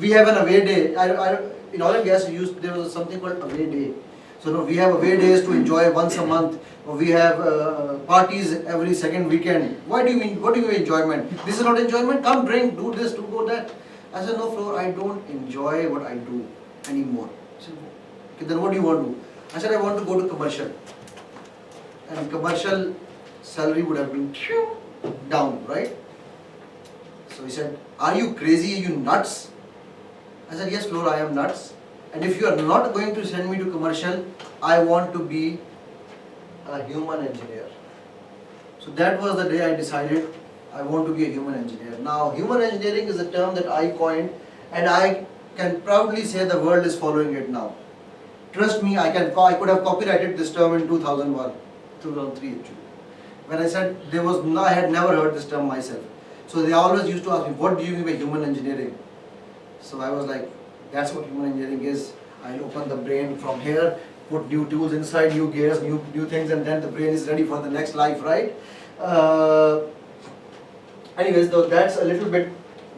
we have an away day. In oil and gas, there was something called away day. So no, we have away days to enjoy once a month. Or we have parties every second weekend. What do you mean enjoyment? This is not enjoyment. Come drink, do this, do that. I said, no, Floor, I don't enjoy what I do anymore. She said, okay, then what do you want to do? I said, I want to go to commercial. And commercial salary would have been down, right? So he said, are you crazy? Are you nuts? I said, yes, Floor, I am nuts. And if you are not going to send me to commercial, I want to be a human engineer. So that was the day I decided I want to be a human engineer. Now, human engineering is a term that I coined, and I can proudly say the world is following it now. Trust me, I could have copyrighted this term in 2001, 2003 actually. When I said I had never heard this term myself. So they always used to ask me, what do you mean by human engineering? So I was like, that's what human engineering is. I'll open the brain from here, put new tools inside, new gears, new things, and then the brain is ready for the next life, right? Anyways, though, that's a little bit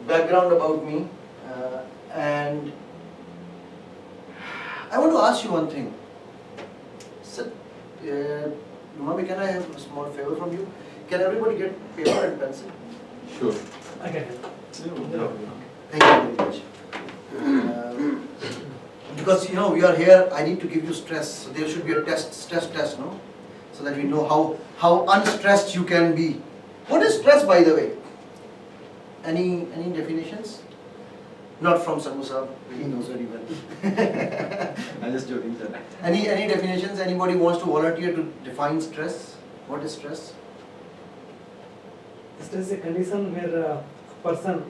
background about me. And I want to ask you one thing. So, Mami, can I have a small favor from you? Can everybody get paper and pencil? Sure. I can. No. Thank you very much. Because we are here, I need to give you stress. So there should be a stress test, no? So that we know how unstressed you can be. What is stress, by the way? Any definitions? Not from Samusa, he knows very well. I'm just joking, sir. Any definitions? Anybody wants to volunteer to define stress? What is stress? Stress is a condition where a person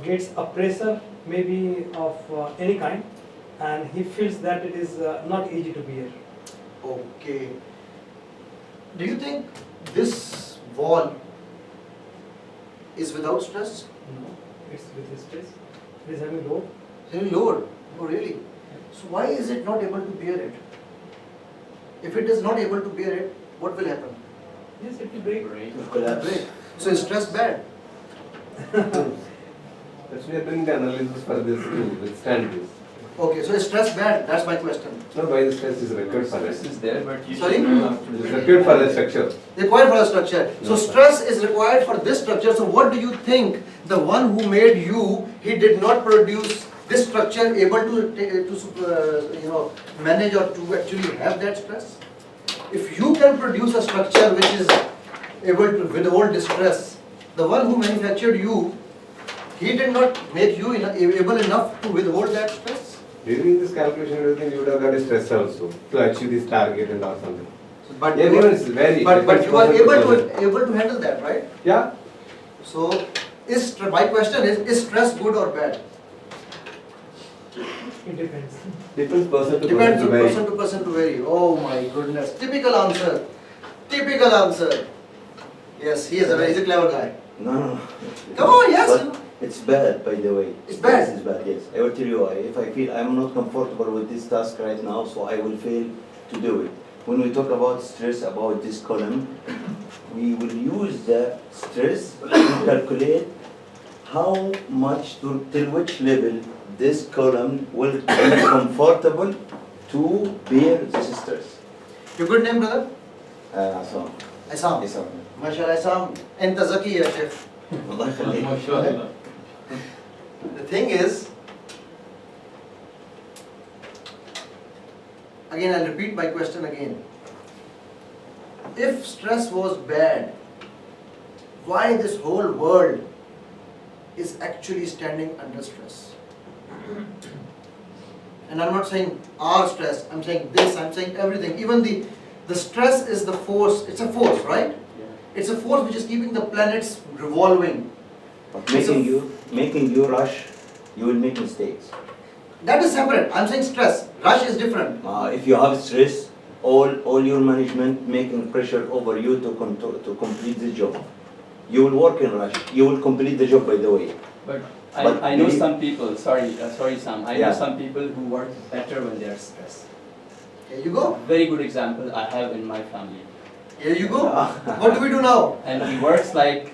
gets a pressure, maybe of any kind, and he feels that it is not easy to bear. Okay. Do you think this wall is without stress? No, it's with stress. It is having load. It's very load. Oh, really? So why is it not able to bear it? If it is not able to bear it, what will happen? Yes, it will break. It will collapse. So is stress bad? That's we are doing the analysis for this to withstand this. Okay, so is stress bad? That's my question. No, why the stress is required for Stress it. is there, but you Sorry? should know how to It is do it. required for the structure. Required for a structure. So stress is required for this structure. So what do you think? The one who made you, he did not produce this structure able to manage or to actually have that stress? If you can produce a structure which is able to withhold distress, the one who manufactured you, he did not make you able enough to withhold that stress. During this calculation, everything you would have got a stress also to achieve this target and or something. But Yeah, you even are, it's very. but you are person. able to handle that, right? Yeah. So my question is stress good or bad? It depends. Different person to Depends person on to vary. person to person to vary. Oh my goodness. Typical answer. Typical answer. Yes, he's a clever guy. No. Come on, yes. But it's bad, by the way. It's bad? It's bad, yes. I will tell you why. If I feel I'm not comfortable with this task right now, so I will fail to do it. When we talk about stress, about this column, we will use the stress to calculate how much, till which level this column will be comfortable to bear this stress. Your good name, brother? So, Isam. Isam. MashaAllah, Isam. أنت ذكي يا شيخ. الله يخليك. MashaAllah. The thing is, again I'll repeat my question again. If stress was bad, why this whole world is actually standing under stress? And I'm not saying our stress, I'm saying this, I'm saying everything. Even the stress is the force, it's a force, right? It's a force which is keeping the planets revolving. But making you rush, you will make mistakes. That is separate. I'm saying stress. Rush is different. If you have stress, all your management making pressure over you to complete the job. You will work in rush. You will complete the job, by the way. But But I know maybe- some people, sorry Sam, I know Yeah. some people who work better when they are stressed. Here you go. Very good example I have in my family. Here you go. What do we do now? And he works like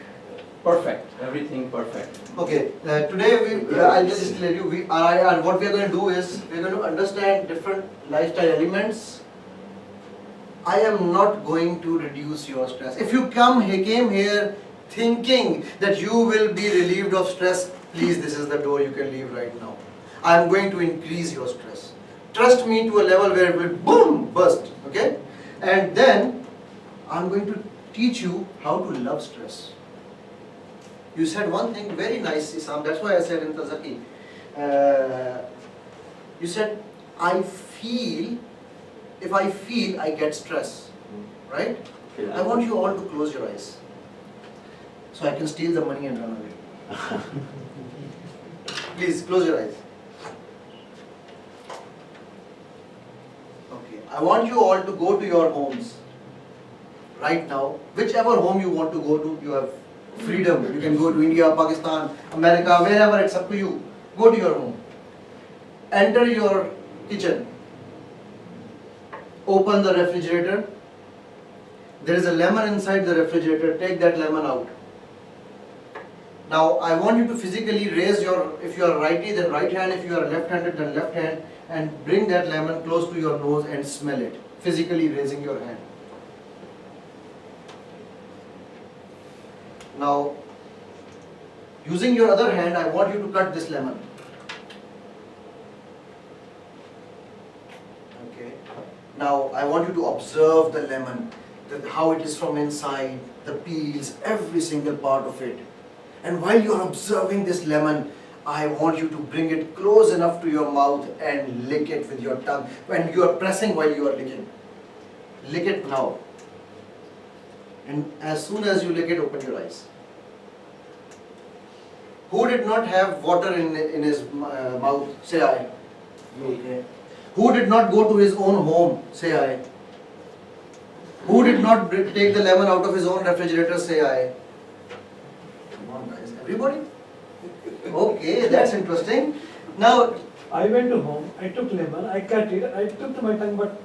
Perfect. Everything perfect. Okay, today I'll just tell you, and what we are going to do is, we are going to understand different lifestyle elements. I am not going to reduce your stress. If you came here thinking that you will be relieved of stress, please, this is the door you can leave right now. I am going to increase your stress. Trust me to a level where it will boom, burst, okay? And then, I'm going to teach you how to love stress. You said one thing very nice, Isam, that's why I said in Tazaki. You said, if I feel, I get stress, right? I want you all to close your eyes, so I can steal the money and run away. Please, close your eyes. Okay, I want you all to go to your homes, right now. Whichever home you want to go to, you have freedom. You can go to India, Pakistan, America, wherever, it's up to you. Go to your home. Enter your kitchen. Open the refrigerator. There is a lemon inside the refrigerator. Take that lemon out. Now, I want you to physically raise your, if you are righty, then right hand. If you are left-handed, then left hand. And bring that lemon close to your nose and smell it. Physically raising your hand. Now, using your other hand, I want you to cut this lemon. Okay. Now, I want you to observe the lemon, how it is from inside, the peels, every single part of it. And while you are observing this lemon, I want you to bring it close enough to your mouth and lick it with your tongue. When you are pressing while you are licking. Lick it now. And as soon as you lick it, open your eyes. Who did not have water in his mouth? Say I. Okay. Who did not go to his own home? Say I. Who did not take the lemon out of his own refrigerator? Say I. Come on guys, everybody? Okay, that's interesting. Now, I went to home, I took lemon, I cut it, I took to my tongue, but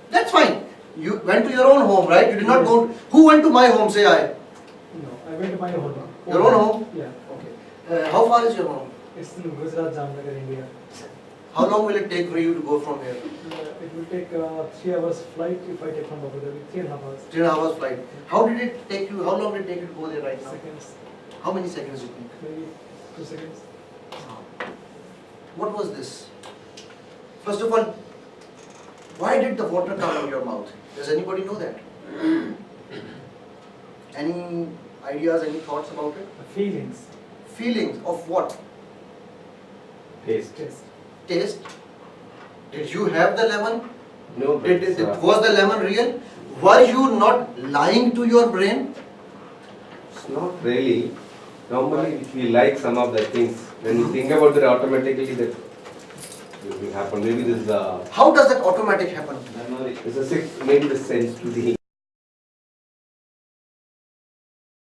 that's fine. You went to your own home, right? You did not go. Who went to my home? Say I. no, I went to my home. Your own home? Yeah. Okay. How far is your home? It's in Gujarat, Jamnagar, India. How long will it take for you to go from here? It will take 3 hours flight if I take from Abu Dhabi, 3.5 hours. 3.5 hours flight. How did it take you? How long did it take you to go there right now? Seconds, How many seconds do you think? maybe 2 seconds. What was this? First of all, why did the water come in your mouth? Does anybody know that? Any ideas, any thoughts about it? The feelings, Feelings of what? Taste. taste. Taste? Did you have the lemon? No, but Was the lemon real? Were you not lying to your brain? it's not really. Normally, if we like some of the things, when you think about it, automatically that will happen. Maybe this is How does that automatic happen? it's a sixth, maybe the sense to the